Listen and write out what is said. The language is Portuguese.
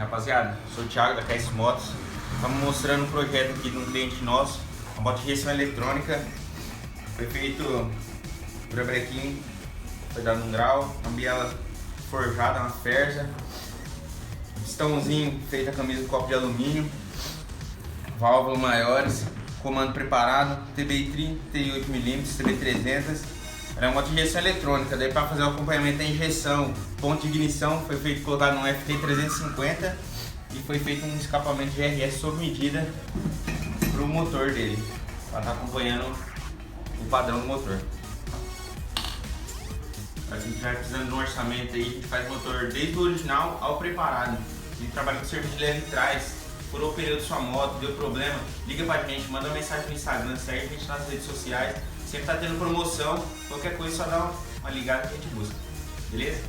Rapaziada, sou o Thiago da KS Motos. Estamos mostrando um projeto aqui de um cliente nosso, uma moto de injeção eletrônica. Foi feito por brequim, foi dado um grau, uma biela forjada, uma ferza, pistãozinho feito a camisa de copo de alumínio, válvulas maiores, comando preparado, TBI 38mm, TB300. Ela é uma moto de injeção eletrônica, daí para fazer o acompanhamento da injeção, ponto de ignição, foi feito colocado num FT350 e foi feito um escapamento de RS sob medida para o motor dele, para estar acompanhando o padrão do motor. A gente vai precisando de um orçamento aí, a gente faz o motor desde o original ao preparado. A gente trabalha com serviço de leve trás, furou o pneu de sua moto, deu problema, liga pra gente, manda uma mensagem no Instagram, segue a gente nas redes sociais, sempre tá tendo promoção, qualquer coisa só dá uma ligada que a gente busca, beleza?